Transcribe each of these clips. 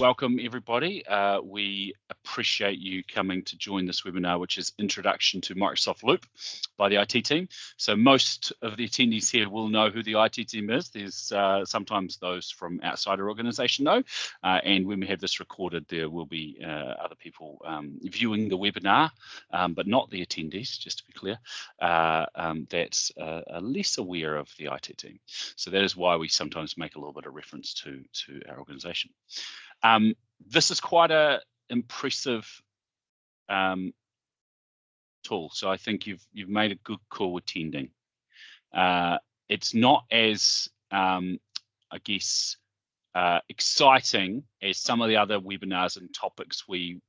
Welcome everybody. We appreciate you coming to join this webinar, which is Introduction to Microsoft Loop by the IT team. So most of the attendees here will know who the IT team is. There's sometimes those from outside our organisation know, and when we have this recorded, there will be other people viewing the webinar, but not the attendees, just to be clear, that's are less aware of the IT team. So that is why we sometimes make a little bit of reference to our organisation. This is quite a impressive tool, so I think you've made a good call attending. It's not as I guess exciting as some of the other webinars and topics we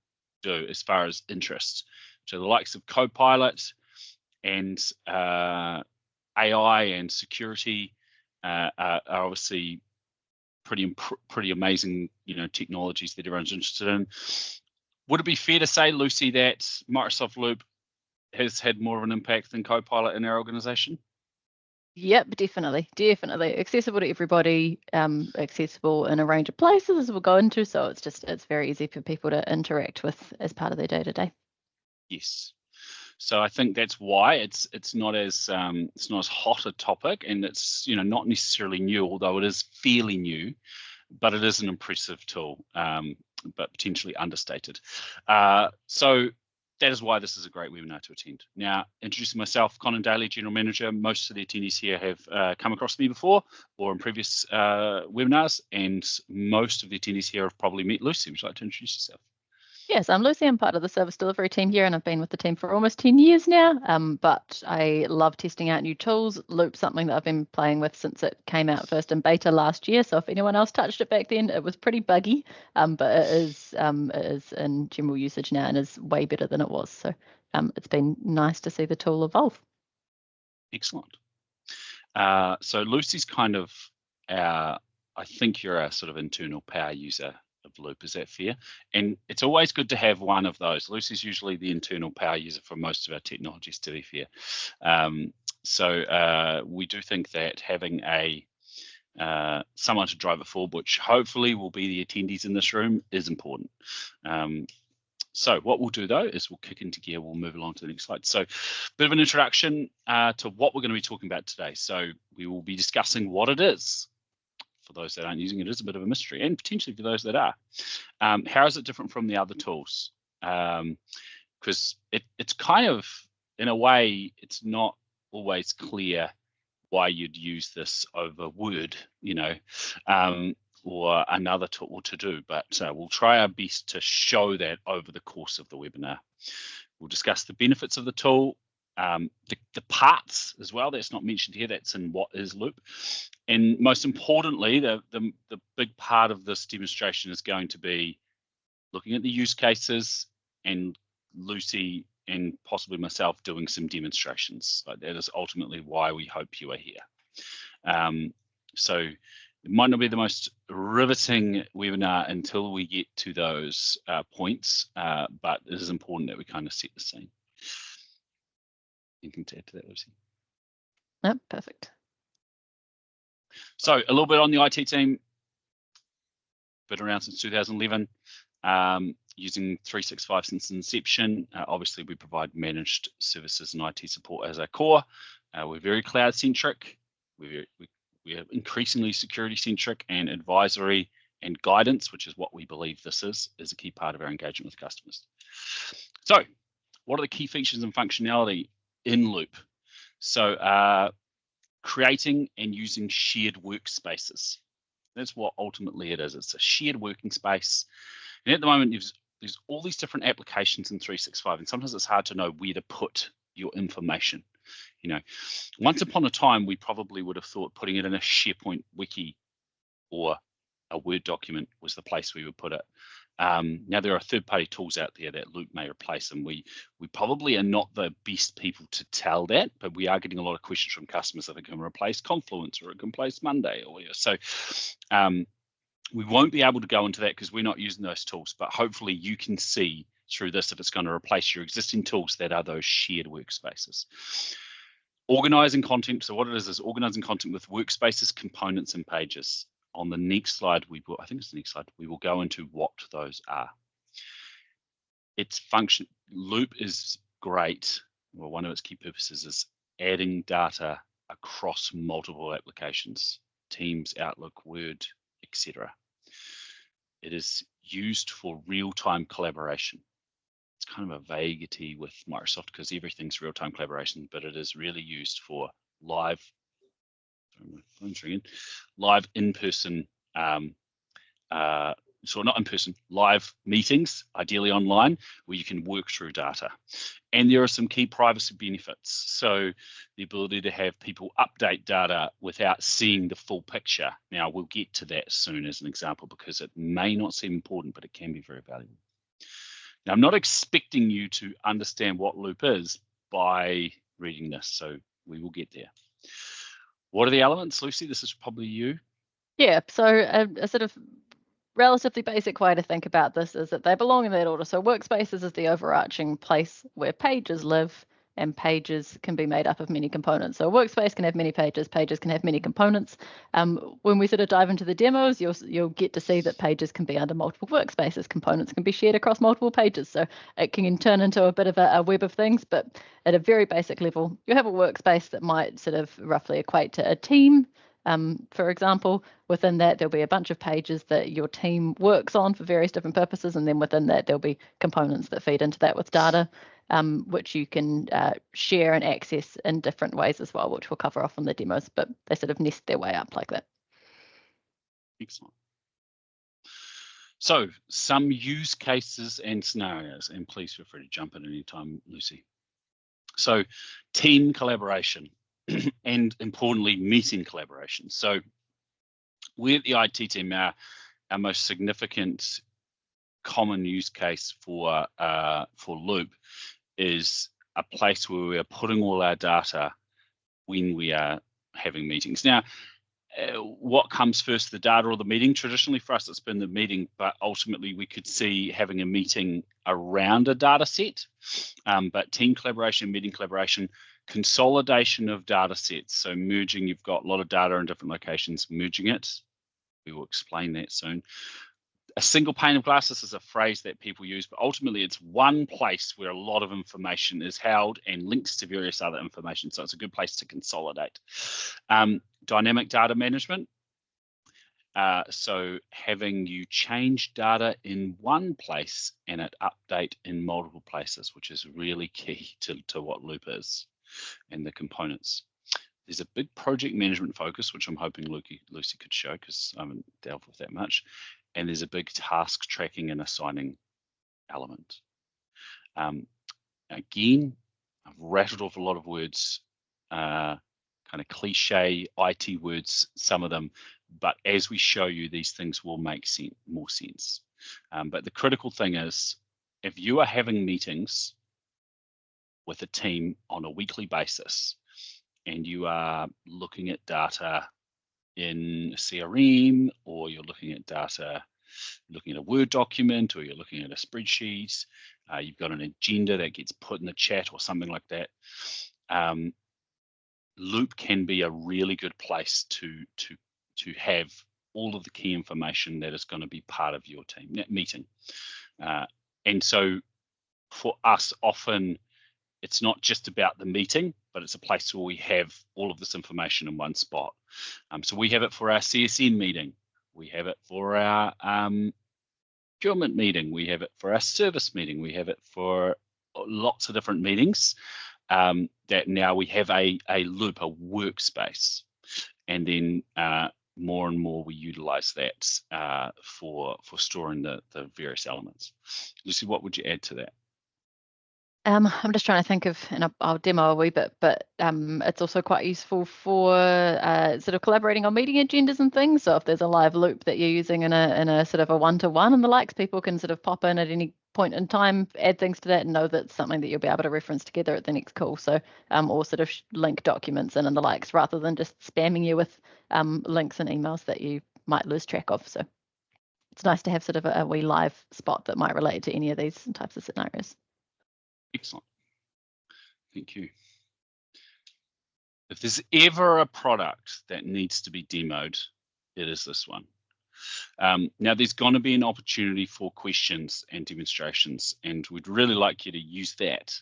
do as far as interest. So the likes of Copilot and AI and security are obviously pretty amazing, technologies that everyone's interested in. Would it be fair to say, Lucy, that Microsoft Loop has had more of an impact than Copilot in our organisation? Yep, definitely. Accessible to everybody, accessible in a range of places as we'll go into. So it's very easy for people to interact with as part of their day-to-day. Yes. So I think that's why it's not as hot a topic, and it's not necessarily new, although it is fairly new, but it is an impressive tool, but potentially understated. So that is why this is a great webinar to attend. Now, introducing myself, Conan Daly, General Manager. Most of the attendees here have come across me before or in previous webinars, and most of the attendees here have probably met Lucy. Would you like to introduce yourself? Yes, I'm Lucy. I'm part of the service delivery team here, and I've been with the team for almost 10 years now. But I love testing out new tools. Loop's something that I've been playing with since it came out first in beta last year. So if anyone else touched it back then, it was pretty buggy, but it is in general usage now and is way better than it was. So it's been nice to see the tool evolve. Excellent. So Lucy's kind of I think you're a sort of internal power user of Loop, is that fair? And it's always good to have one of those. Lucy's usually the internal power user for most of our technologies, to be fair. So we do think that having someone to drive it forward, which hopefully will be the attendees in this room, is important. So what we'll do though is we'll kick into gear. We'll move along to the next slide. So a bit of an introduction to what we're going to be talking about today. So we will be discussing what it is. For those that aren't using it, is a bit of a mystery, and potentially for those that are. How is it different from the other tools? Because it's kind of, in a way, it's not always clear why you'd use this over Word, or another tool to do, but we'll try our best to show that over the course of the webinar. We'll discuss the benefits of the tool, the parts as well, that's not mentioned here, that's in what is Loop. And most importantly, the big part of this demonstration is going to be looking at the use cases and Lucy and possibly myself doing some demonstrations. Like that is ultimately why we hope you are here. So it might not be the most riveting webinar until we get to those points, but it is important that we kind of set the scene. Anything to add to that, Lucy? No, perfect. So a little bit on the IT team. Been around since 2011, using 365 since inception. Obviously, we provide managed services and IT support as our core. We're very cloud-centric. We are increasingly security-centric, and advisory and guidance, which is what we believe this is a key part of our engagement with customers. So what are the key features and functionality in Loop? So creating and using shared workspaces. That's what ultimately it is. It's a shared working space. And at the moment, there's all these different applications in 365, and sometimes it's hard to know where to put your information. Once upon a time, we probably would have thought putting it in a SharePoint wiki or a Word document was the place we would put it. Now there are third-party tools out there that Loop may replace, and we probably are not the best people to tell that, but we are getting a lot of questions from customers that it can replace Confluence or it can replace Monday or whatever. So we won't be able to go into that because we're not using those tools, but hopefully you can see through this if it's going to replace your existing tools that are those shared workspaces. Organizing content. So what it is organizing content with workspaces, components, and pages on the next slide, I think it's the next slide, we will go into what those are. Its function, Loop is great. Well, one of its key purposes is adding data across multiple applications, Teams, Outlook, Word, etc. It is used for real-time collaboration. It's kind of a vaguity with Microsoft because everything's real-time collaboration, but it is really used for live in-person, so not in person, live meetings, ideally online, where you can work through data. And there are some key privacy benefits. So the ability to have people update data without seeing the full picture. Now, we'll get to that soon as an example, because it may not seem important, but it can be very valuable. Now, I'm not expecting you to understand what Loop is by reading this, so we will get there. What are the elements, Lucy? This is probably you. Yeah, so a sort of relatively basic way to think about this is that they belong in that order. So workspaces is the overarching place where pages live, and pages can be made up of many components. So a workspace can have many pages, pages can have many components. When we sort of dive into the demos, you'll get to see that pages can be under multiple workspaces, components can be shared across multiple pages. So it can turn into a bit of a web of things, but at a very basic level, you have a workspace that might sort of roughly equate to a team. For example, within that, there'll be a bunch of pages that your team works on for various different purposes. And then within that, there'll be components that feed into that with data, which you can share and access in different ways as well, which we'll cover off on the demos, but they sort of nest their way up like that. Excellent. So some use cases and scenarios, and please feel free to jump in anytime, Lucy. So team collaboration. And importantly, meeting collaboration. So we at the IT team, our most significant common use case for Loop is a place where we are putting all our data when we are having meetings. Now, what comes first, the data or the meeting? Traditionally for us, it's been the meeting, but ultimately we could see having a meeting around a data set. But team collaboration, meeting collaboration, consolidation of data sets. So merging, you've got a lot of data in different locations, merging it. We will explain that soon. A single pane of glass, this is a phrase that people use, but ultimately it's one place where a lot of information is held and links to various other information. So it's a good place to consolidate. Dynamic data management. So having you change data in one place and it update in multiple places, which is really key to what Loop is and the components. There's a big project management focus, which I'm hoping Lucy could show because I haven't dealt with that much. And there's a big task tracking and assigning element. Again, I've rattled off a lot of words, kind of cliche IT words, some of them, but as we show you, these things will make more sense. But the critical thing is, if you are having meetings with a team on a weekly basis, and you are looking at data in CRM, or you're looking at data, looking at a Word document, or you're looking at a spreadsheet, you've got an agenda that gets put in the chat or something like that. Loop can be a really good place to have all of the key information that is going to be part of your team meeting. And so for us, often it's not just about the meeting, but it's a place where we have all of this information in one spot. So we have it for our CSM meeting. We have it for our procurement meeting. We have it for our service meeting. We have it for lots of different meetings that now we have a Loop, a workspace. And then more and more we utilize that for storing the various elements. Lucy, what would you add to that? I'm just trying to think of, and I'll demo a wee bit, but it's also quite useful for sort of collaborating on meeting agendas and things. So if there's a live loop that you're using in a sort of a one-to-one and the likes, people can sort of pop in at any point in time, add things to that, and know that's something that you'll be able to reference together at the next call. So or sort of link documents in and the likes, rather than just spamming you with links and emails that you might lose track of. So it's nice to have sort of a wee live spot that might relate to any of these types of scenarios. Excellent. Thank you. If there's ever a product that needs to be demoed, it is this one. Now, there's going to be an opportunity for questions and demonstrations, and we'd really like you to use that.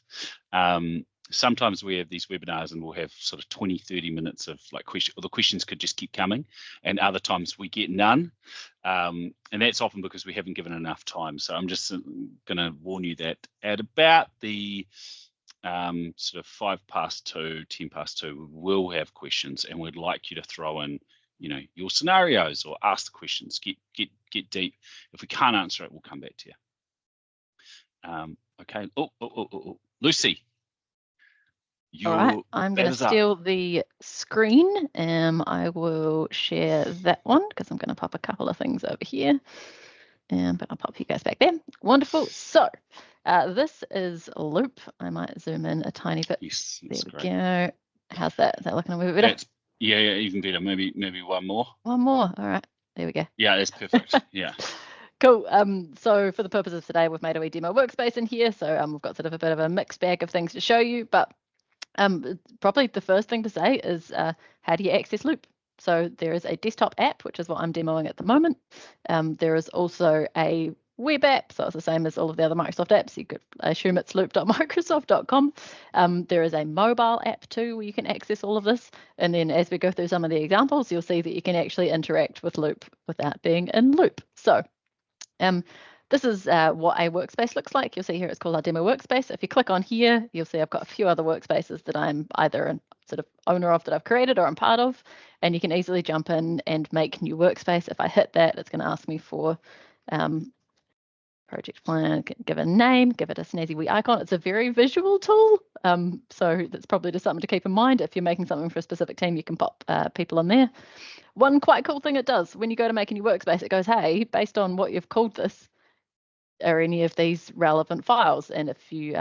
Sometimes we have these webinars and we'll have sort of 20, 30 minutes of like questions, or the questions could just keep coming, and other times we get none. And that's often because we haven't given enough time. So I'm just going to warn you that at about the sort of 2:05, 2:10, we will have questions, and we'd like you to throw in, your scenarios or ask the questions, get deep. If we can't answer it, we'll come back to you. Okay. Oh, Lucy. All right, I'm going to steal the screen. I will share that one because I'm going to pop a couple of things over here. But I'll pop you guys back there. Wonderful. So this is Loop. I might zoom in a tiny bit. Yes, there we great. Go. How's that? Is that looking a little bit better? Yeah, even better. Maybe one more. One more. All right. There we go. Yeah, that's perfect. Yeah. Cool. So for the purposes of today, we've made a wee demo workspace in here. So we've got sort of a bit of a mixed bag of things to show you. But probably the first thing to say is how do you access Loop? So there is a desktop app, which is what I'm demoing at the moment. There is also a web app, so it's the same as all of the other Microsoft apps. You could assume it's loop.microsoft.com. There is a mobile app too, where you can access all of this. And then as we go through some of the examples, you'll see that you can actually interact with Loop without being in Loop. So this is what a workspace looks like. You'll see here it's called our demo workspace. If you click on here, you'll see I've got a few other workspaces that I'm either a sort of owner of that I've created or I'm part of, and you can easily jump in and make new workspace. If I hit that, it's going to ask me for project plan, give a name, give it a snazzy wee icon. It's a very visual tool, so that's probably just something to keep in mind. If you're making something for a specific team, you can pop people in there. One quite cool thing it does, when you go to make a new workspace, it goes, hey, based on what you've called this, are any of these relevant files? And if you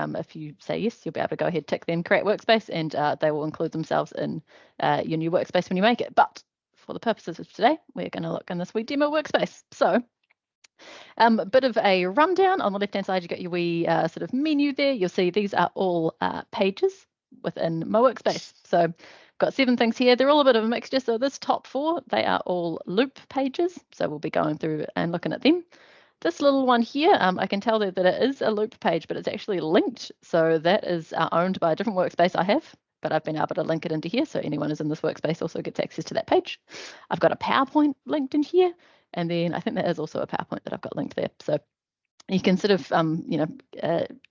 say yes, you'll be able to go ahead, tick them, create workspace, and they will include themselves in your new workspace when you make it. But for the purposes of today, we're going to look in this wee demo workspace. So a bit of a rundown. On the left-hand side, you've got your wee sort of menu there. You'll see these are all pages within my workspace. So got 7 things here. They're all a bit of a mixture. So this top 4, they are all Loop pages. So we'll be going through and looking at them. This little one here, I can tell that it is a Loop page, but it's actually linked. So that is owned by a different workspace I have, but I've been able to link it into here. So anyone who's in this workspace also gets access to that page. I've got a PowerPoint linked in here. And then I think there is also a PowerPoint that I've got linked there. So you can sort of,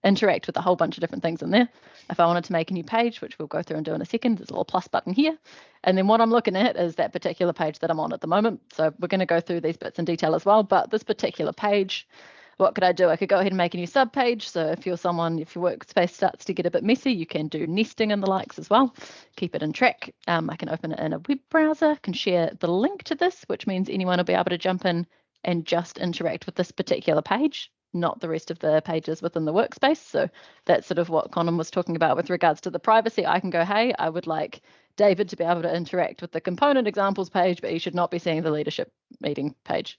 interact with a whole bunch of different things in there. If I wanted to make a new page, which we'll go through and do in a second, there's a little plus button here. And then what I'm looking at is that particular page that I'm on at the moment. So we're going to go through these bits in detail as well. But this particular page, what could I do? I could go ahead and make a new sub page. So if you're someone, if your workspace starts to get a bit messy, you can do nesting and the likes as well. Keep it in track. I can open it in a web browser, can share the link to this, which means anyone will be able to jump in and just interact with this particular page, not the rest of the pages within the workspace. So that's sort of what Conan was talking about with regards to the privacy. I can go, hey, I would like David to be able to interact with the component examples page, but he should not be seeing the leadership meeting page.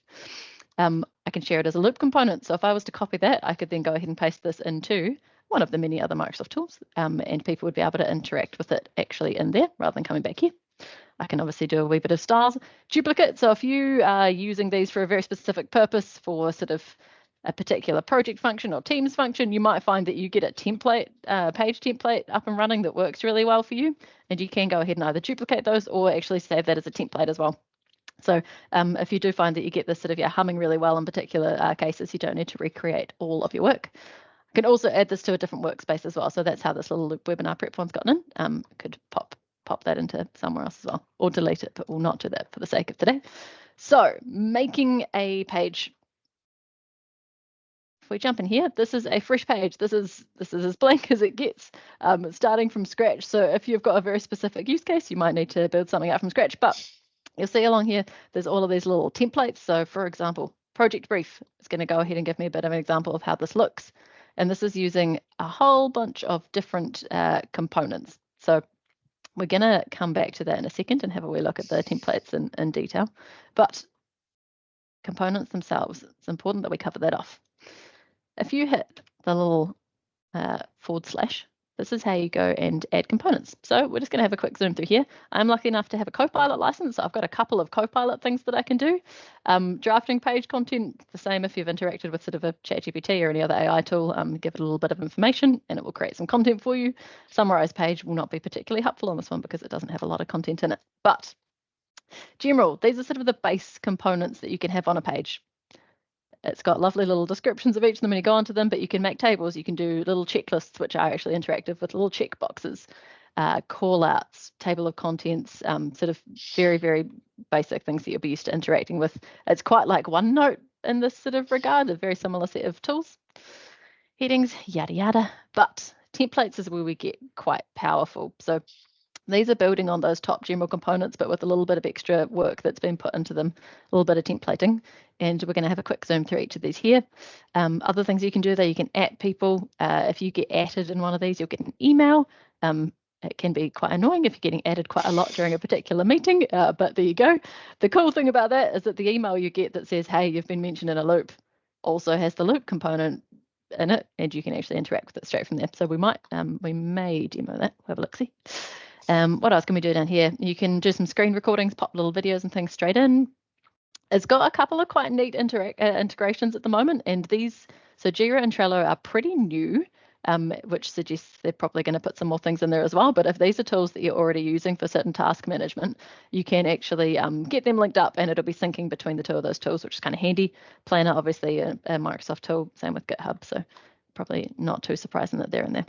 I can share it as a Loop component. So if I was to copy that, I could then go ahead and paste this into one of the many other Microsoft tools, and people would be able to interact with it actually in there rather than coming back here. I can obviously do a wee bit of styles duplicate. So if you are using these for a very specific purpose, for sort of a particular project function or Teams function, you might find that you get a template, page template up and running that works really well for you. And you can go ahead and either duplicate those or actually save that as a template as well. So if you do find that you get this sort of humming really well in particular cases, you don't need to recreate all of your work. I can also add this to a different workspace as well. So that's how this little Loop webinar prep one's gotten in. Could pop that into somewhere else as well, or delete it, but we'll not do that for the sake of today. So making a page. If we jump in here, this is a fresh page. This is as blank as it gets, starting from scratch. So if you've got a very specific use case, you might need to build something out from scratch. But you'll see along here, there's all of these little templates. So for example, project brief is going to go ahead and give me a bit of an example of how this looks. And this is using a whole bunch of different components. So we're going to come back to that in a second and have a wee look at the templates in detail. But components themselves, it's important that we cover that off. If you hit the little / this is how you go and add components. So we're just going to have a quick zoom through here. I'm lucky enough to have a Copilot license. So I've got a couple of Copilot things that I can do. Drafting page content, the same if you've interacted with sort of a ChatGPT or any other AI tool, give it a little bit of information and it will create some content for you. Summarize page will not be particularly helpful on this one because it doesn't have a lot of content in it. But general, these are sort of the base components that you can have on a page. It's got lovely little descriptions of each of them when you go onto them, but you can make tables, you can do little checklists, which are actually interactive with little check boxes, call outs, table of contents, sort of very, very basic things that you'll be used to interacting with. It's quite like OneNote in this sort of regard, a very similar set of tools. Headings, yada, yada. But templates is where we get quite powerful. So these are building on those top general components, but with a little bit of extra work that's been put into them, a little bit of templating. And we're going to have a quick zoom through each of these here. Other things you can do there, you can @at people. If you get added in one of these, you'll get an email. It can be quite annoying if you're getting added quite a lot during a particular meeting, but there you go. The cool thing about that is that the email you get that says, hey, you've been mentioned in a loop, also has the loop component in it, and you can actually interact with it straight from there. So we may demo that. We'll have a look-see. What else can we do down here? You can do some screen recordings, pop little videos and things straight in. It's got a couple of quite neat integrations at the moment, and these, so Jira and Trello are pretty new, which suggests they're probably going to put some more things in there as well. But if these are tools that you're already using for certain task management, you can actually get them linked up and it'll be syncing between the two of those tools, which is kind of handy. Planner, obviously a Microsoft tool, same with GitHub, so probably not too surprising that they're in there.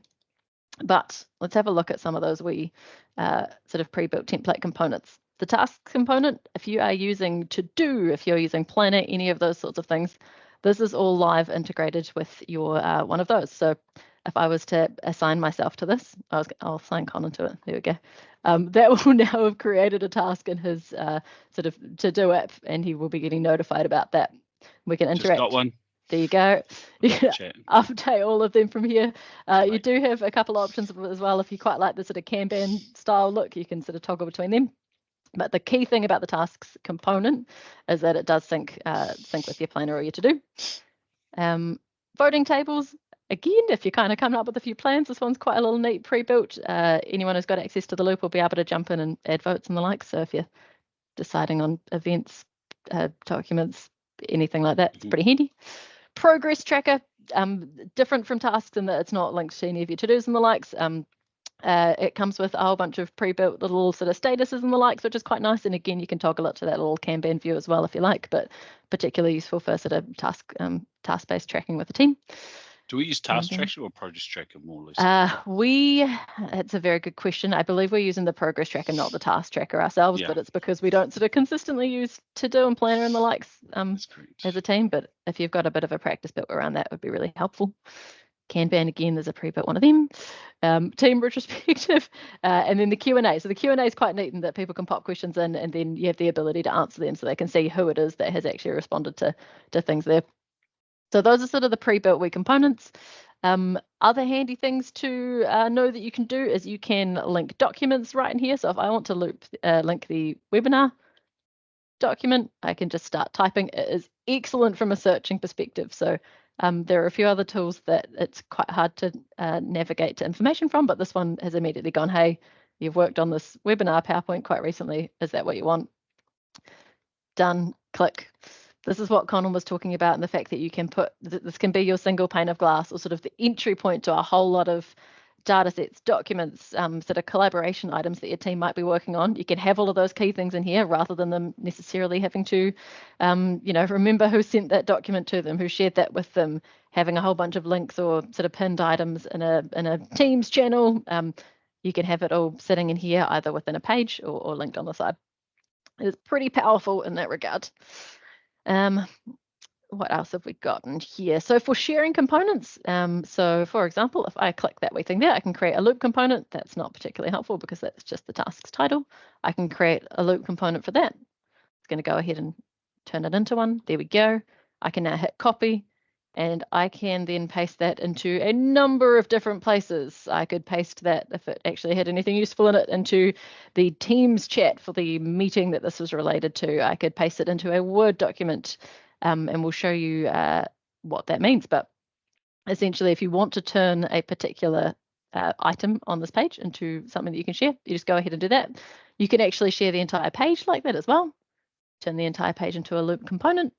But let's have a look at some of those wee sort of pre-built template components. The task component, if you are using To-Do, if you're using Planner, any of those sorts of things, this is all live integrated with your one of those. So if I was to assign myself to this, I'll assign Conan to it. There we go. That will now have created a task in his sort of To-Do app, and he will be getting notified about that. We can interact. Just got one. There you go. Update all of them from here. You do have a couple of options as well. If you quite like the sort of Kanban style look, you can sort of toggle between them. But the key thing about the tasks component is that it does sync with your planner or your To-Do. Voting tables, again, if you're kind of coming up with a few plans, this one's quite a little neat pre-built. Anyone who's got access to the loop will be able to jump in and add votes and the like. So if you're deciding on events, documents, anything like that, it's pretty handy. Progress tracker, different from tasks in that it's not linked to any of your to-dos and the likes. It comes with a whole bunch of pre-built little sort of statuses and the likes, which is quite nice. And again, you can toggle it to that little Kanban view as well if you like, but particularly useful for sort of task-based tracking with the team. Do we use Task Tracker or Progress Tracker more or less? It's a very good question. I believe we're using the Progress Tracker, not the Task Tracker ourselves, but it's because we don't sort of consistently use To-Do and Planner and the likes as a team. But if you've got a bit of a practice built around that, it would be really helpful. Kanban, again, there's a pre-built one of them. Team retrospective, and then the Q&A. So the Q&A is quite neat in that people can pop questions in, and then you have the ability to answer them so they can see who it is that has actually responded to things there. So those are sort of the pre-built wee components. Other handy things to know that you can do is you can link documents right in here. So if I want to link the webinar document, I can just start typing. It is excellent from a searching perspective. So there are a few other tools that it's quite hard to navigate to information from, but this one has immediately gone, hey, you've worked on this webinar PowerPoint quite recently. Is that what you want? Done, click. This is what Conan was talking about, and the fact that you can put, this can be your single pane of glass or sort of the entry point to a whole lot of data sets, documents, sort of collaboration items that your team might be working on. You can have all of those key things in here rather than them necessarily having to, remember who sent that document to them, who shared that with them, having a whole bunch of links or sort of pinned items in a Teams channel. You can have it all sitting in here either within a page or linked on the side. It's pretty powerful in that regard. What else have we gotten here? So for sharing components, so for example, if I click that wee thing there, I can create a loop component. That's not particularly helpful because that's just the task's title. I can create a loop component for that. It's going to go ahead and turn it into one. There we go. I can now hit copy, and I can then paste that into a number of different places. I could paste that, if it actually had anything useful in it, into the Teams chat for the meeting that this was related to. I could paste it into a Word document, and we'll show you what that means. But essentially, if you want to turn a particular item on this page into something that you can share, you just go ahead and do that. You can actually share the entire page like that as well. Turn the entire page into a Loop component.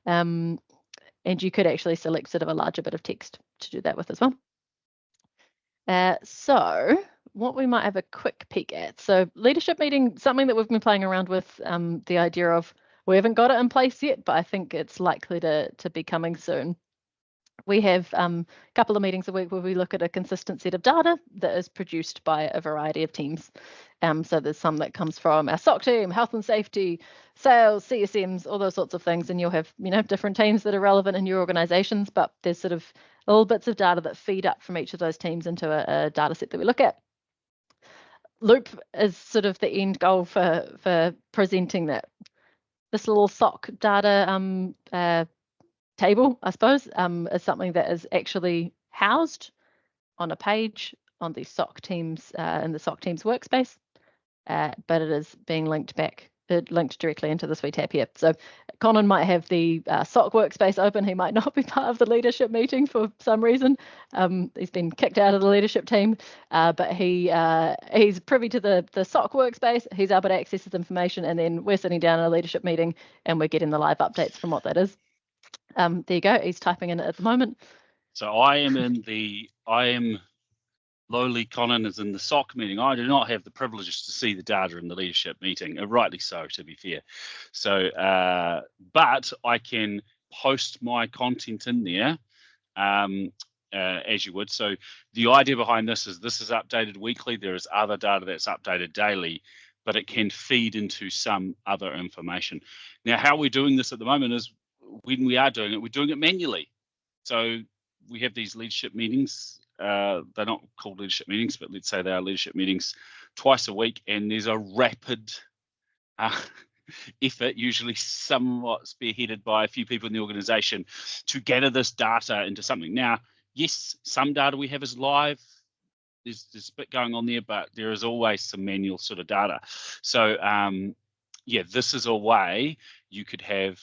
And you could actually select sort of a larger bit of text to do that with as well. So what we might have a quick peek at. So leadership meeting, something that we've been playing around with, the idea of we haven't got it in place yet, but I think it's likely to be coming soon. We have a couple of meetings a week where we look at a consistent set of data that is produced by a variety of teams. So there's some that comes from our SOC team, health and safety, sales, CSMs, all those sorts of things. And you'll have, different teams that are relevant in your organizations, but there's sort of little bits of data that feed up from each of those teams into a data set that we look at. Loop is sort of the end goal for presenting that. This little SOC data table, I suppose, is something that is actually housed on a page on the SOC teams in the SOC teams workspace, but it is being linked directly into this wee tab here. So Conan might have the SOC workspace open. He might not be part of the leadership meeting for some reason. He's been kicked out of the leadership team, but he's privy to the SOC workspace. He's able to access his information, and then we're sitting down in a leadership meeting and we're getting the live updates from what that is. There you go. He's typing in it at the moment. So I am lowly Conan is in the SOC meeting. I do not have the privileges to see the data in the leadership meeting, rightly so, to be fair. So, but I can post my content in there as you would. So the idea behind this is updated weekly. There is other data that's updated daily, but it can feed into some other information. Now, how we're doing this at the moment is when we are doing it, we're doing it manually. So we have these leadership meetings. They're not called leadership meetings, but let's say they are leadership meetings twice a week, and there's a rapid effort, usually somewhat spearheaded by a few people in the organization, to gather this data into something. Now, yes, some data we have is live. There's a bit going on there, but there is always some manual sort of data. So yeah, this is a way you could have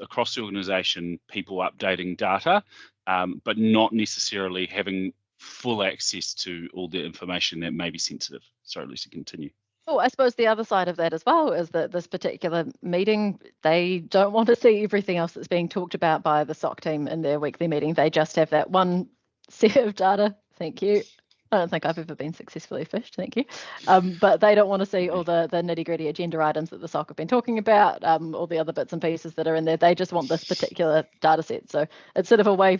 across the organization people updating data, but not necessarily having full access to all the information that may be sensitive. Sorry, Lucy, continue. Oh, I suppose the other side of that as well is that this particular meeting, they don't want to see everything else that's being talked about by the SOC team in their weekly meeting. They just have that one set of data. Thank you. I don't think I've ever been successfully fished, thank you. But they don't want to see all the nitty-gritty agenda items that the SOC have been talking about, all the other bits and pieces that are in there. They just want this particular data set. So it's sort of a way,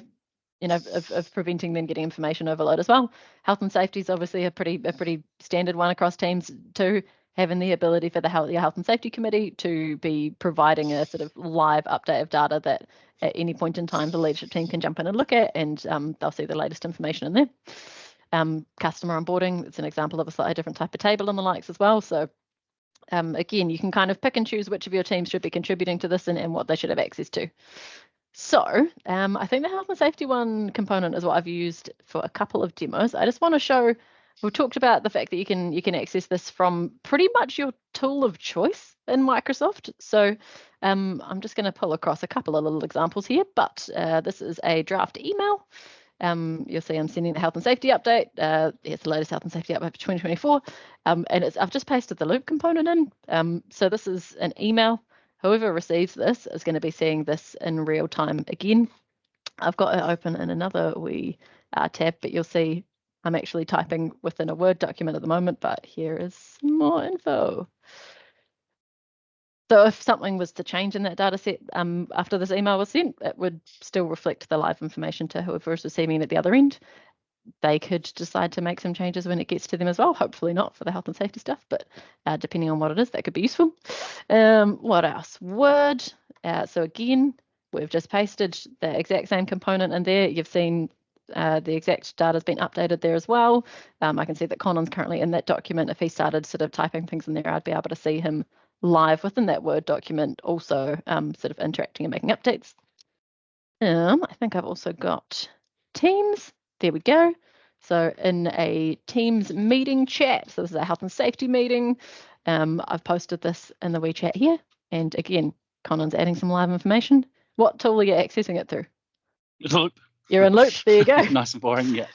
of preventing them getting information overload as well. Health and safety is obviously a pretty standard one across teams too. Having the ability for your health and safety committee to be providing a sort of live update of data that at any point in time the leadership team can jump in and look at, and they'll see the latest information in there. Customer onboarding, it's an example of a slightly different type of table and the likes as well. So again, you can kind of pick and choose which of your teams should be contributing to this and what they should have access to. So I think the health and safety one component is what I've used for a couple of demos. I just want to show, we've talked about the fact that you can access this from pretty much your tool of choice in Microsoft. So I'm just going to pull across a couple of little examples here, but this is a draft email. You'll see I'm sending the health and safety update. Here's the latest health and safety update for 2024. And I've just pasted the Loop component in. So this is an email. Whoever receives this is going to be seeing this in real time again. I've got it open in another wee tab, but you'll see I'm actually typing within a Word document at the moment, but here is some more info. So if something was to change in that data set after this email was sent, it would still reflect the live information to whoever is receiving it at the other end. They could decide to make some changes when it gets to them as well. Hopefully not for the health and safety stuff, but depending on what it is, that could be useful. What else? Word. So again, we've just pasted the exact same component in there. You've seen the exact data has been updated there as well. I can see that Conan's currently in that document. If he started sort of typing things in there, I'd be able to see him live within that Word document, also sort of interacting and making updates. I think I've also got Teams. There we go. So in a Teams meeting chat, so this is a health and safety meeting. I've posted this in the WeChat here. And again, Conan's adding some live information. What tool are you accessing it through? Loop. You're in loop. There you go. Nice and boring, yeah.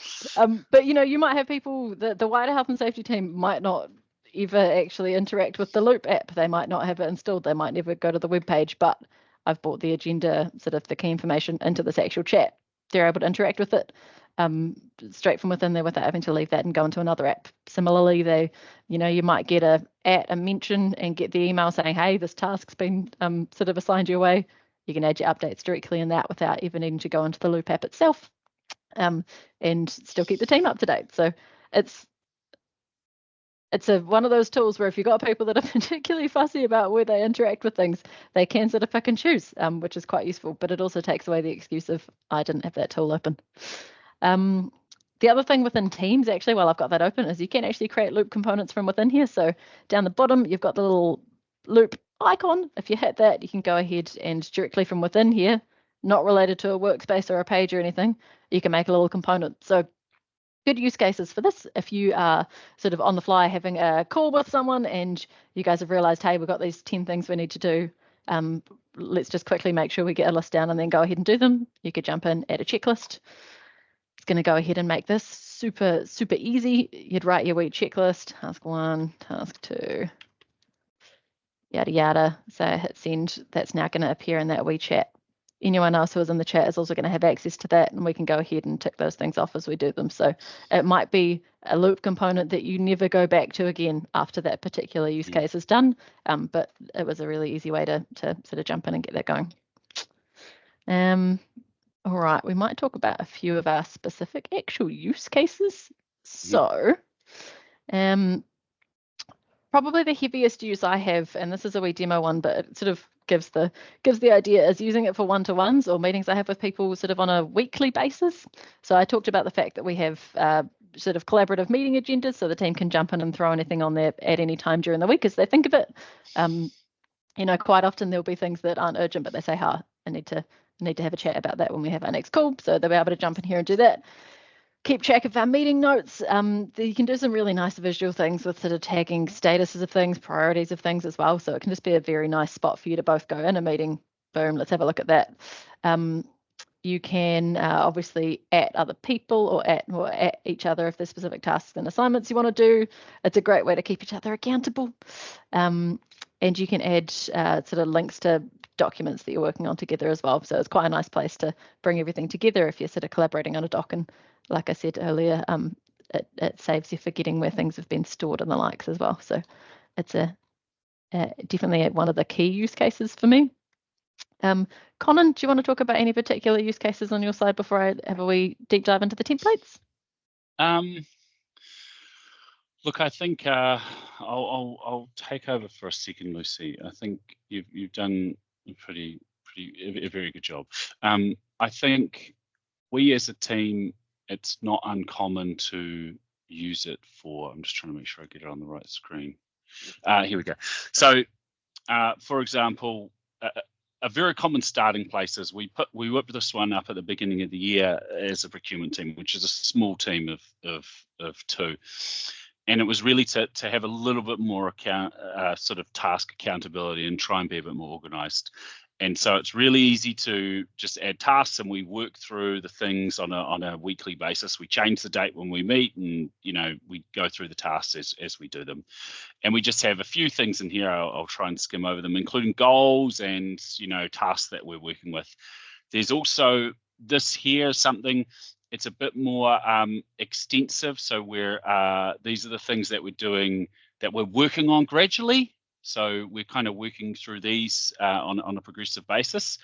But you might have people, the wider health and safety team might not ever actually interact with the Loop app. They might not have it installed. They might never go to the web page, but I've brought the agenda, sort of the key information, into this actual chat. They're able to interact with it straight from within there without having to leave that and go into another app. Similarly, you might get a mention and get the email saying, hey, this task's been sort of assigned your way. You can add your updates directly in that without even needing to go into the Loop app itself, and still keep the team up to date. So it's one of those tools where if you've got people that are particularly fussy about where they interact with things, they can sort of pick and choose, which is quite useful, but it also takes away the excuse of, I didn't have that tool open. The other thing within Teams, actually, while I've got that open, is you can actually create Loop components from within here. So down the bottom, you've got the little Loop icon. If you hit that, you can go ahead and directly from within here, not related to a workspace or a page or anything, you can make a little component. So good use cases for this if you are sort of on the fly having a call with someone and you guys have realized, hey, we've got these 10 things we need to do. Let's just quickly make sure we get a list down and then go ahead and do them. You could jump in, add a checklist. It's going to go ahead and make this super, super easy. You'd write your week checklist, task 1, task 2, yada, yada. So hit send. That's now going to appear in that WeChat. Anyone else who is in the chat is also going to have access to that, and we can go ahead and tick those things off as we do them. So it might be a Loop component that you never go back to again after that particular use case is done, but it was a really easy way to sort of jump in and get that going. All right, we might talk about a few of our specific actual use cases. So probably the heaviest use I have, and this is a wee demo one, but it sort of gives the idea, is using it for one-to-ones or meetings I have with people sort of on a weekly basis. So I talked about the fact that we have sort of collaborative meeting agendas, so the team can jump in and throw anything on there at any time during the week as they think of it. Quite often there'll be things that aren't urgent, but they say, I need to have a chat about that when we have our next call. So they'll be able to jump in here and do that. Keep track of our meeting notes. You can do some really nice visual things with sort of tagging statuses of things, priorities of things as well. So it can just be a very nice spot for you to both go in a meeting, boom, let's have a look at that. You can obviously at other people or at each other if there's specific tasks and assignments you want to do. It's a great way to keep each other accountable. And you can add sort of links to documents that you're working on together as well. So it's quite a nice place to bring everything together if you're sort of collaborating on a doc. And like I said earlier, it saves you forgetting where things have been stored and the likes as well. So it's definitely one of the key use cases for me. Conan, do you want to talk about any particular use cases on your side before I have a wee deep dive into the templates? Look, I think I'll take over for a second, Lucy. I think you've done a very good job. I think we as a team, it's not uncommon to use it for, I'm just trying to make sure I get it on the right screen. Here we go. So, for example, a very common starting place is we whipped this one up at the beginning of the year as a procurement team, which is a small team of 2. And it was really to have a little bit more sort of task accountability and try and be a bit more organized. And so it's really easy to just add tasks, and we work through the things on a weekly basis. We change the date when we meet, and we go through the tasks as we do them. And we just have a few things in here. I'll try and skim over them, including goals and tasks that we're working with. There's also this here, something. It's a bit more extensive. So these are the things that we're doing, that we're working on gradually. So we're kind of working through these on a progressive basis.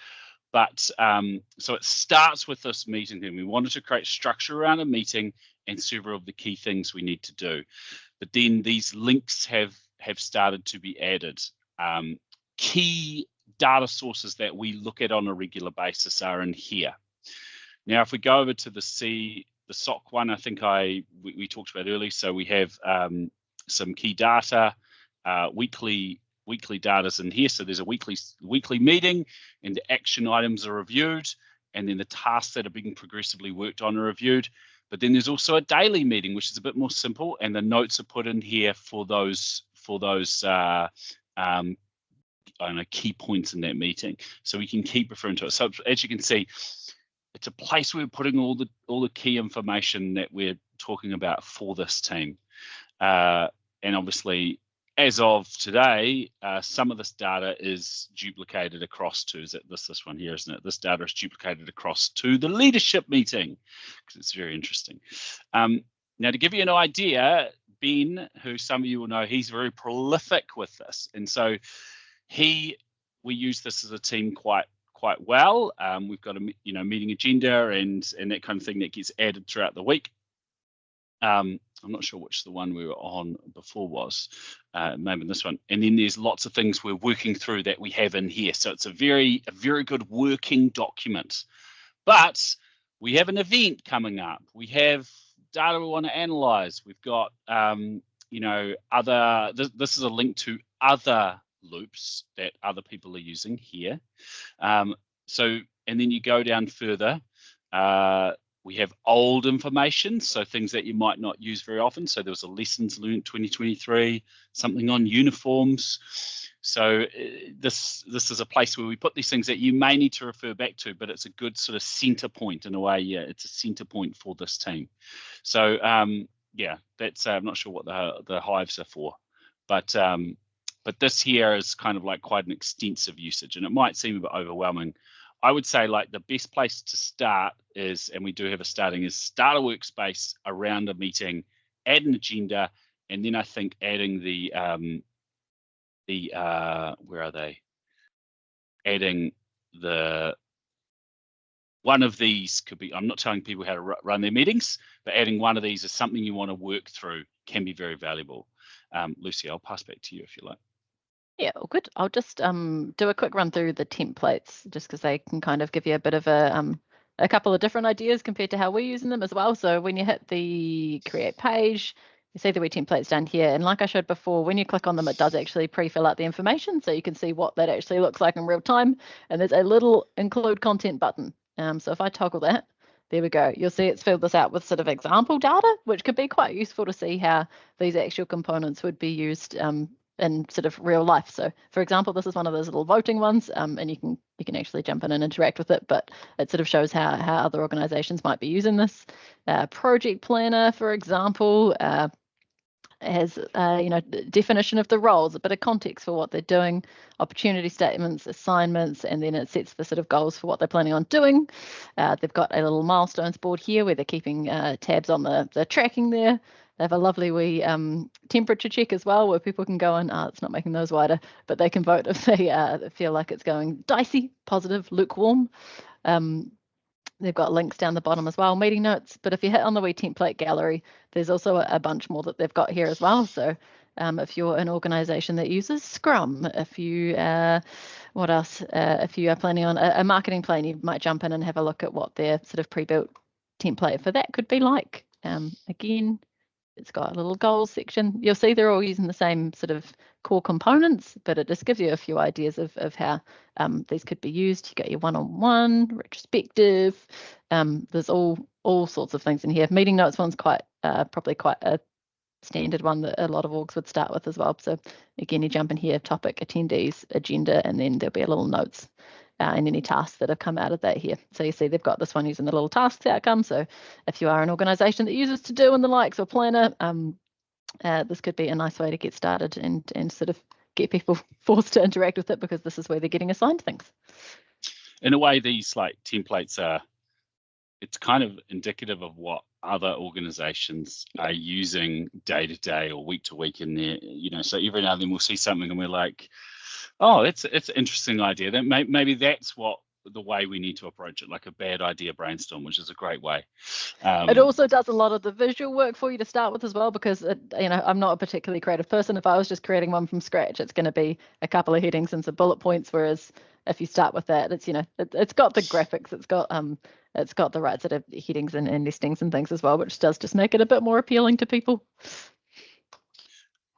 But so it starts with this meeting thing. We wanted to create structure around a meeting and several of the key things we need to do. But then these links have started to be added. Key data sources that we look at on a regular basis are in here. Now, if we go over to the SOC one, I think we talked about earlier. So we have some key data, weekly data's in here. So there's a weekly meeting, and the action items are reviewed, and then the tasks that are being progressively worked on are reviewed. But then there's also a daily meeting, which is a bit more simple, and the notes are put in here for those key points in that meeting. So we can keep referring to it. So as you can see, it's a place where we're putting all the key information that we're talking about for this team. And obviously, as of today, some of this data is duplicated across to, is it this one here, isn't it? This data is duplicated across to the leadership meeting, because it's very interesting. Now, to give you an idea, Ben, who some of you will know, he's very prolific with this. And so we use this as a team quite well. We've got a meeting agenda and that kind of thing that gets added throughout the week. I'm not sure which the one we were on before was, maybe this one. And then there's lots of things we're working through that we have in here. So it's a very good working document. But we have an event coming up. We have data we want to analyze. We've got, this is a link to other loops that other people are using here. And then you go down further. We have old information, so things that you might not use very often. So there was a lessons learned 2023, something on uniforms. So this is a place where we put these things that you may need to refer back to, but it's a good sort of center point in a way. Yeah, it's a center point for this team. So that's I'm not sure what the hives are for, but this here is kind of like quite an extensive usage, and it might seem a bit overwhelming. I would say like the best place to start is, and we do have a starting, is start a workspace around a meeting, add an agenda, and then I think adding where are they? Adding one of these could be, I'm not telling people how to run their meetings, but adding one of these is something you want to work through can be very valuable. Lucy, I'll pass back to you if you like. Yeah, all good. I'll just do a quick run through the templates, just because they can kind of give you a bit of a couple of different ideas compared to how we're using them as well. So when you hit the create page, you see the wee templates down here. And like I showed before, when you click on them, it does actually pre-fill out the information. So you can see what that actually looks like in real time. And there's a little include content button. So if I toggle that, there we go. You'll see it's filled this out with sort of example data, which could be quite useful to see how these actual components would be used in sort of real life. So for example, this is one of those little voting ones, and you can actually jump in and interact with it, but it sort of shows how other organizations might be using this. Project planner, for example, has definition of the roles, a bit of context for what they're doing, opportunity statements, assignments, and then it sets the sort of goals for what they're planning on doing. They've got a little milestones board here where they're keeping tabs on the tracking there. They have a lovely wee temperature check as well, where people can go in. It's not making those wider, but they can vote if they feel like it's going dicey, positive, lukewarm. They've got links down the bottom as well, meeting notes. But if you hit on the wee template gallery, there's also a bunch more that they've got here as well. So if you're an organization that uses Scrum, if you, what else? If you are planning on a marketing plan, you might jump in and have a look at what their sort of pre-built template for that could be like. Again, it's got a little goals section. You'll see they're all using the same sort of core components, but it just gives you a few ideas of how these could be used. You got your one-on-one, retrospective. There's all sorts of things in here. Meeting notes one's probably quite a standard one that a lot of orgs would start with as well. So again, you jump in here, topic, attendees, agenda, and then there'll be a little notes and any tasks that have come out of that here. So you see they've got this one using the little tasks outcome. So if you are an organization that uses To Do and the likes or Planner, this could be a nice way to get started and sort of get people forced to interact with it, because this is where they're getting assigned things. In a way, these like templates it's kind of indicative of what other organizations are using day to day or week to week in there. So every now and then we'll see something and we're like, oh, it's an interesting idea. That maybe that's the way we need to approach it, like a bad idea brainstorm, which is a great way. It also does a lot of the visual work for you to start with as well, because I'm not a particularly creative person. If I was just creating one from scratch, it's going to be a couple of headings and some bullet points. Whereas if you start with that, it's it's got the graphics, it's got the right sort of headings and listings and things as well, which does just make it a bit more appealing to people.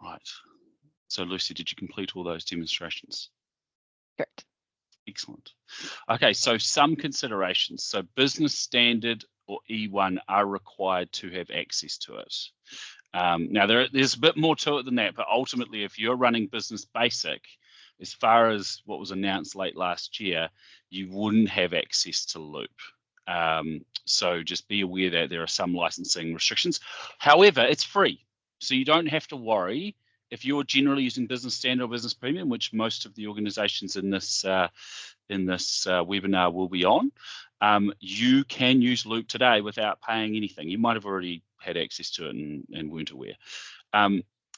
Right. So Lucy, did you complete all those demonstrations? Correct. Excellent. Okay, so some considerations. So business standard or E1 are required to have access to it. Now there's a bit more to it than that, but ultimately if you're running Business Basic, as far as what was announced late last year, you wouldn't have access to Loop. So just be aware that there are some licensing restrictions. However, it's free, so you don't have to worry. If you're generally using Business Standard or Business Premium, which most of the organizations in this webinar will be on, you can use Loop today without paying anything. You might have already had access to it and weren't aware.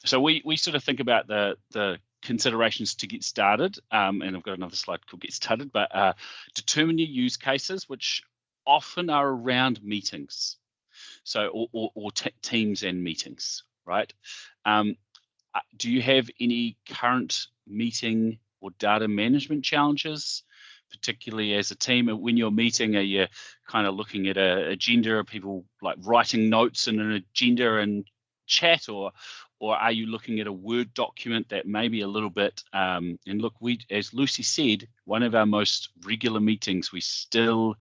So we sort of think about the considerations to get started, and I've got another slide called Get Started, but determine your use cases, which often are around meetings, so or teams and meetings, right? Do you have any current meeting or data management challenges, particularly as a team? When you're meeting, are you kind of looking at an agenda? Are people like writing notes in an agenda and chat, or are you looking at a Word document that may be a little bit, and look, as Lucy said, one of our most regular meetings, we still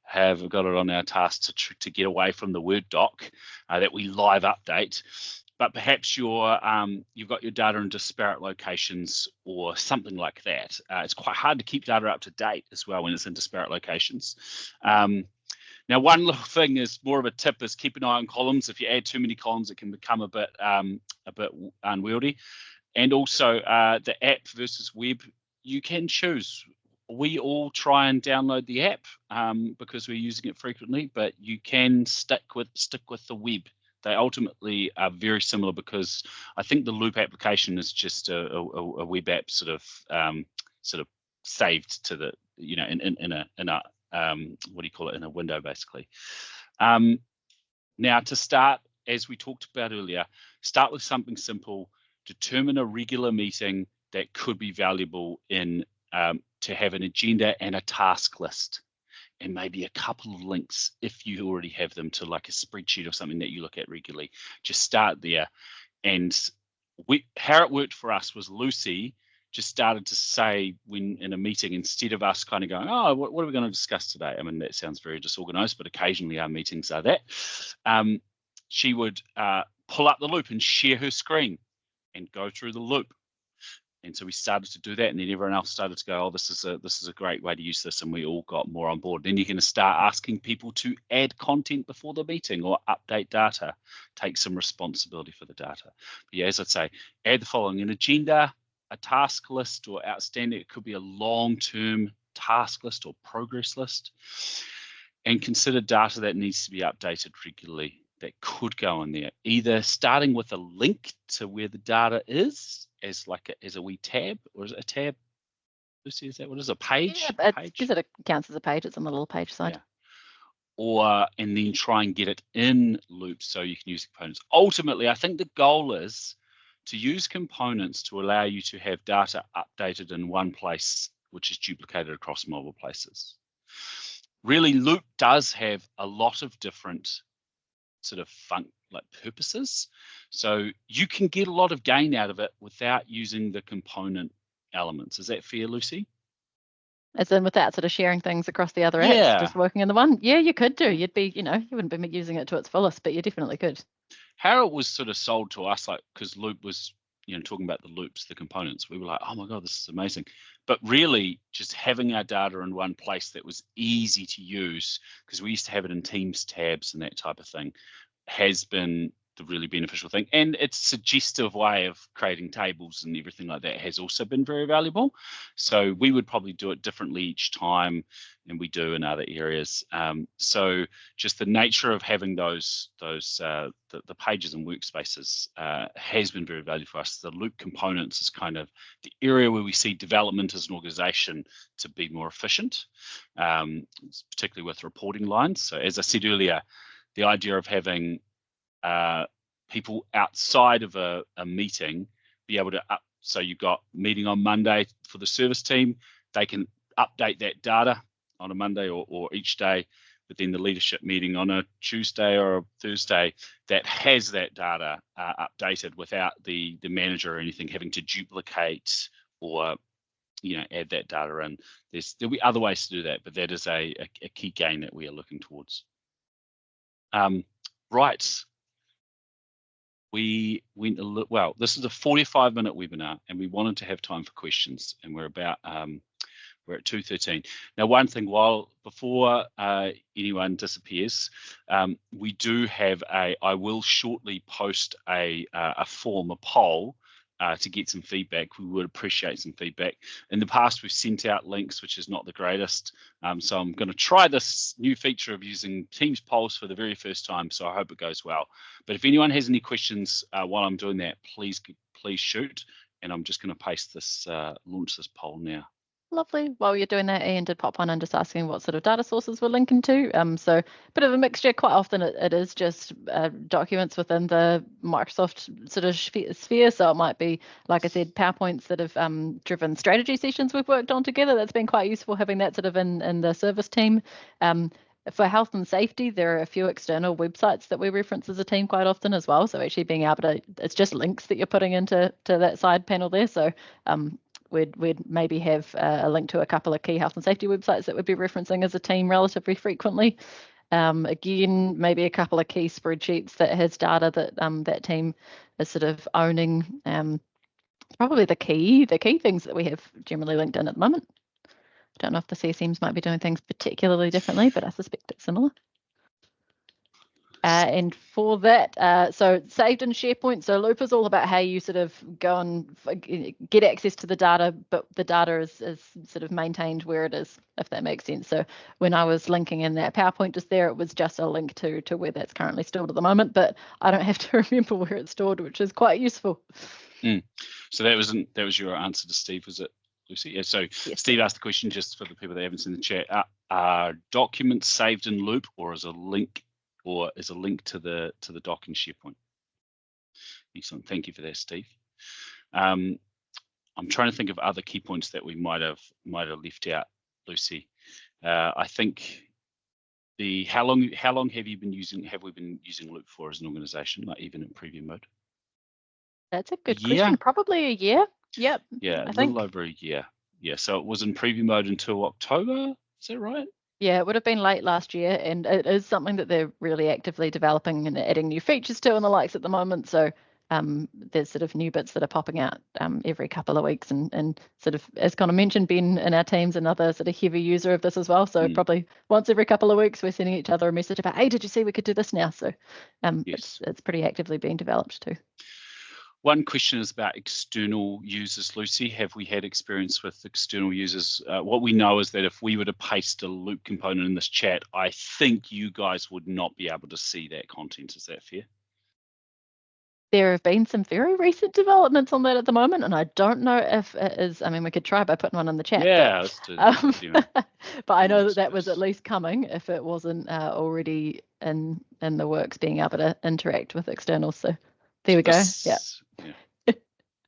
have got it on our task to get away from the Word doc that we live update. But perhaps you've got your data in disparate locations or something like that. It's quite hard to keep data up to date as well when it's in disparate locations. Now, one little thing is more of a tip is keep an eye on columns. If you add too many columns, it can become a bit unwieldy. And also the app versus web, you can choose. We all try and download the app because we're using it frequently, but you can stick with the web. They ultimately are very similar because I think the Loop application is just a web app sort of saved to the, you know, in a what do you call it, in a window basically. Now to start, as we talked about earlier, start with something simple. Determine a regular meeting that could be valuable in to have an agenda and a task list, and maybe a couple of links if you already have them to like a spreadsheet or something that you look at regularly. Just start there. And how it worked for us was Lucy just started to say when in a meeting, instead of us kind of going, oh, what are we going to discuss today? I mean, that sounds very disorganized, but occasionally our meetings are that. She would pull up the Loop and share her screen and go through the Loop. And so we started to do that, and then everyone else started to go, oh, this is a great way to use this, and we all got more on board. Then you're going to start asking people to add content before the meeting or update data, take some responsibility for the data. But yeah, as I say, add the following: an agenda, a task list, or outstanding, it could be a long-term task list or progress list, and consider data that needs to be updated regularly that could go in there, either starting with a link to where the data is as a wee tab, or is it a tab? Lucy, is that what it is? A page? Yeah, because it counts as a page. It's on the little page side. Yeah. And then try and get it in Loop so you can use components. Ultimately, I think the goal is to use components to allow you to have data updated in one place, which is duplicated across multiple places. Really, Loop does have a lot of different sort of purposes. So you can get a lot of gain out of it without using the component elements. Is that fair, Lucy? As in without sort of sharing things across the other apps, just working in the one? Yeah, you could do. You'd be, you wouldn't be using it to its fullest, but you definitely could. How it was sort of sold to us, like, because Loop was, talking about the loops, the components, we were like, oh my God, this is amazing. But really just having our data in one place that was easy to use, because we used to have it in Teams tabs and that type of thing, has been the really beneficial thing. And its suggestive way of creating tables and everything like that has also been very valuable. So we would probably do it differently each time, and we do in other areas. So just the nature of having the pages and workspaces has been very valuable for us. The Loop components is kind of the area where we see development as an organization to be more efficient, particularly with reporting lines. So as I said earlier, the idea of having people outside of a meeting be able to so you've got meeting on Monday for the service team, they can update that data on a Monday or each day, but then the leadership meeting on a Tuesday or a Thursday that has that data updated without the manager or anything having to duplicate or add that data in. There'll be other ways to do that, but that is a key gain that we are looking towards. Right. We went well, this is a 45-minute webinar, and we wanted to have time for questions, and we're about We're at 2:13. Now, one thing, before anyone disappears, we do have I will shortly post a form, a poll, to get some feedback. We would appreciate some feedback. In the past, we've sent out links, which is not the greatest. So I'm going to try this new feature of using Teams polls for the very first time. So I hope it goes well. But if anyone has any questions while I'm doing that, please shoot. And I'm just going to paste this, launch this poll now. Lovely. While you're doing that, Ian did pop one and just asking what sort of data sources we're linking to. So a bit of a mixture. Quite often it is just documents within the Microsoft sort of sphere. So it might be, like I said, PowerPoints that have driven strategy sessions we've worked on together. That's been quite useful having that sort of in the service team. For health and safety, there are a few external websites that we reference as a team quite often as well. So actually being able to, it's just links that you're putting into that side panel there. So we'd maybe have a link to a couple of key health and safety websites that we'd be referencing as a team relatively frequently. Again, maybe a couple of key spreadsheets that has data that that team is sort of owning. Probably the key things that we have generally linked in at the moment. I don't know if the CSMs might be doing things particularly differently, but I suspect it's similar. And for that, so saved in SharePoint. So Loop is all about how you sort of go and get access to the data, but the data is sort of maintained where it is, if that makes sense. So when I was linking in that PowerPoint just there, it was just a link to where that's currently stored at the moment, but I don't have to remember where it's stored, which is quite useful. So that was your answer to Steve, was it, Lucy? Yeah. So yes. Steve asked the question, just for the people that haven't seen the chat: are documents saved in Loop, or is a link to the doc in SharePoint? Excellent. Thank you for that, Steve. I'm trying to think of other key points that we might have left out, Lucy. I think how long have we been using Loop for as an organization, like even in preview mode? That's a good question. Probably a year. Yep. Yeah, a little over a year. Yeah, so it was in preview mode until October. Is that right? Yeah, it would have been late last year, and it is something that they're really actively developing and adding new features to and the likes at the moment. So there's sort of new bits that are popping out every couple of weeks, and sort of, as Connor mentioned, Ben in our team's another sort of heavy user of this as well. So probably once every couple of weeks we're sending each other a message about, hey, did you see we could do this now? So yes. It's pretty actively being developed too. One question is about external users, Lucy. Have we had experience with external users? What we know is that if we were to paste a Loop component in this chat, I think you guys would not be able to see that content. Is that fair? There have been some very recent developments on that at the moment, and I don't know if it is. I mean, we could try by putting one in the chat. Yeah, let's do that. But I know that was at least coming if it wasn't already in the works, being able to interact with externals. So there we go. Yeah.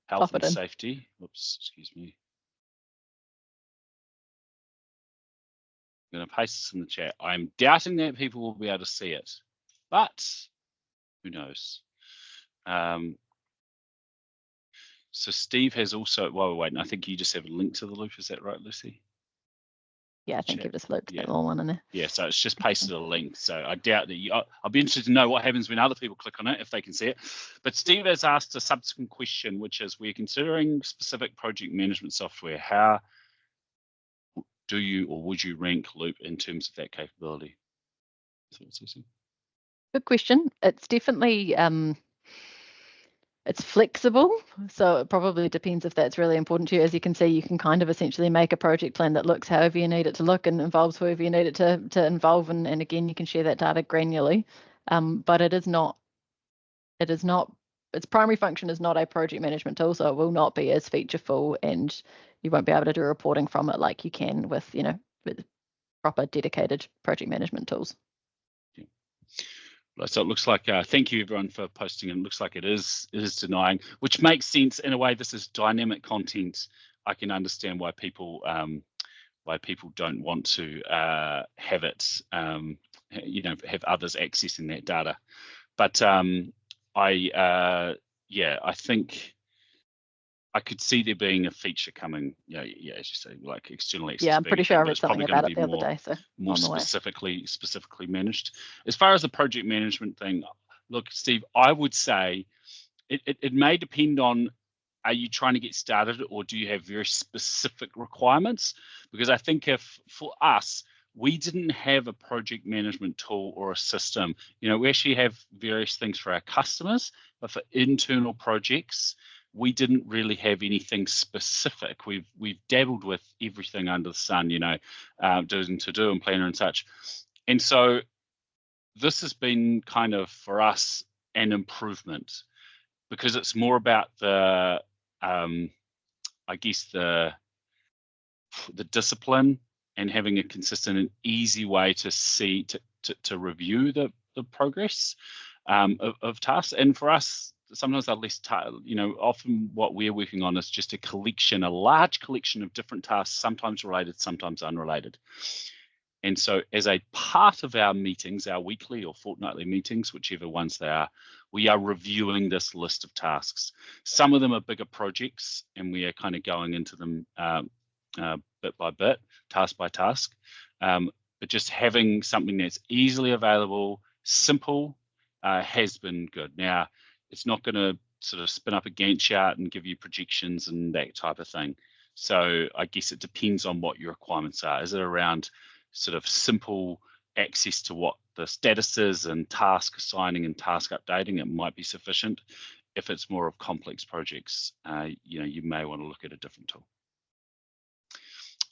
Health and safety. Oops, excuse me. I'm going to paste this in the chat. I'm doubting that people will be able to see it, but who knows? So Steve has also, wait, I think you just have a link to the Loop. Is that right, Lucy? Yeah, I think you've just looped that little one in there. Yeah, so it's just pasted a link. So I doubt that I'll be interested to know what happens when other people click on it, if they can see it. But Steve has asked a subsequent question, which is, we're considering specific project management software. How do you, or would you rank Loop in terms of that capability? Good question. It's definitely it's flexible, so it probably depends if that's really important to you. As you can see, you can kind of essentially make a project plan that looks however you need it to look and involves whoever you need it to involve, and again, you can share that data granularly. But its primary function is not a project management tool, so it will not be as featureful, and you won't be able to do reporting from it like you can with with proper dedicated project management tools. So it looks like, thank you everyone for posting, and it looks like it is denying, which makes sense in a way. This is dynamic content. I can understand why people don't want to have it, have others accessing that data. But I think I could see there being a feature coming, as you say, like external access. Yeah, I'm pretty sure I read something about it the other day. So more specifically managed. As far as the project management thing, look, Steve, I would say it may depend on are you trying to get started, or do you have very specific requirements? Because I think if for us, we didn't have a project management tool or a system. We actually have various things for our customers, but for internal projects, we didn't really have anything specific. We've dabbled with everything under the sun, doing To-Do and Planner and such. And so this has been kind of, for us, an improvement, because it's more about the I guess the discipline and having a consistent and easy way to see to review the progress of tasks. And for us, sometimes they're less, often what we're working on is just a large collection of different tasks, sometimes related, sometimes unrelated. And so as a part of our meetings, our weekly or fortnightly meetings, whichever ones they are, we are reviewing this list of tasks. Some of them are bigger projects, and we are kind of going into them bit by bit, task by task. But just having something that's easily available, simple, has been good. Now, it's not going to sort of spin up a Gantt chart and give you projections and that type of thing. So I guess it depends on what your requirements are. Is it around sort of simple access to what the status is and task assigning and task updating? It might be sufficient. If it's more of complex projects, you may want to look at a different tool.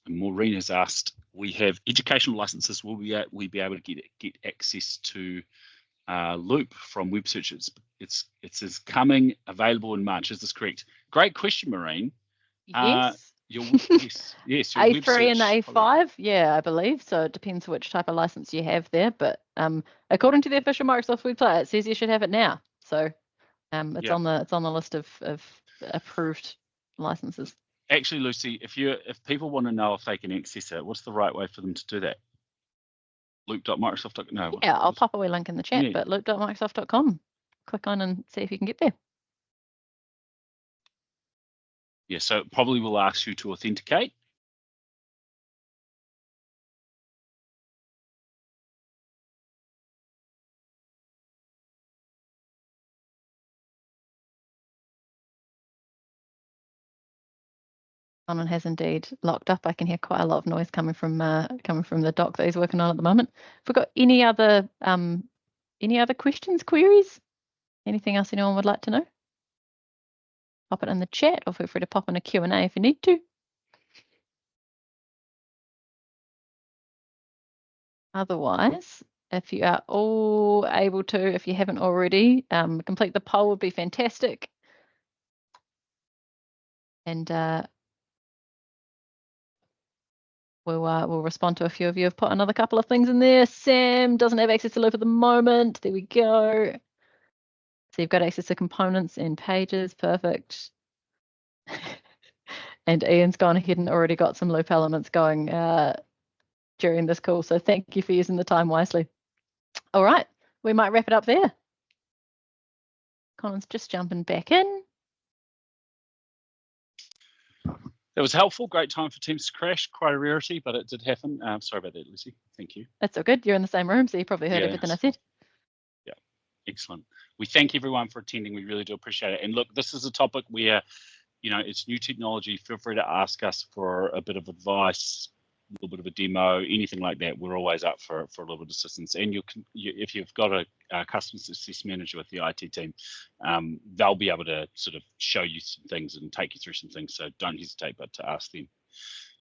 And Maureen has asked, we have educational licenses. Will we be able to get access to Loop from web search? It's coming available in March. Is this correct? Great question, Maureen. Yes. Yes. A3 and A5, yeah, I believe. So it depends which type of license you have there. But according to the official Microsoft website, it says you should have it now. So it's on the list of approved licenses. Actually, Lucy, if people want to know if they can access it, what's the right way for them to do that? Loop.microsoft.com. No. Yeah, I'll pop a wee link in the chat, but loop.microsoft.com. Click on and see if you can get there. Yeah, so it probably will ask you to authenticate. Conan has indeed locked up. I can hear quite a lot of noise coming from the dock that he's working on at the moment. Have we got any other questions, queries? Anything else anyone would like to know? Pop it in the chat, or feel free to pop in a Q&A if you need to. Otherwise, if you are all able to, if you haven't already, complete the poll would be fantastic. And we'll respond to a few of you. I've put another couple of things in there. Sam doesn't have access to Loop at the moment. There we go. So you've got access to components and pages. Perfect. And Ian's gone ahead and already got some Loop elements going during this call. So thank you for using the time wisely. All right, we might wrap it up there. Colin's just jumping back in. That was helpful. Great time for Teams to crash. Quite a rarity, but it did happen. Sorry about that, Lucy. Thank you. That's all good. You're in the same room, so you probably heard everything I said. Yeah, excellent. We thank everyone for attending. We really do appreciate it. And look, this is a topic where, it's new technology. Feel free to ask us for a bit of advice, a little bit of a demo, anything like that. We're always up for a little bit of assistance. And if you've got a customer success manager with the IT team, they'll be able to sort of show you some things and take you through some things. So don't hesitate but to ask them.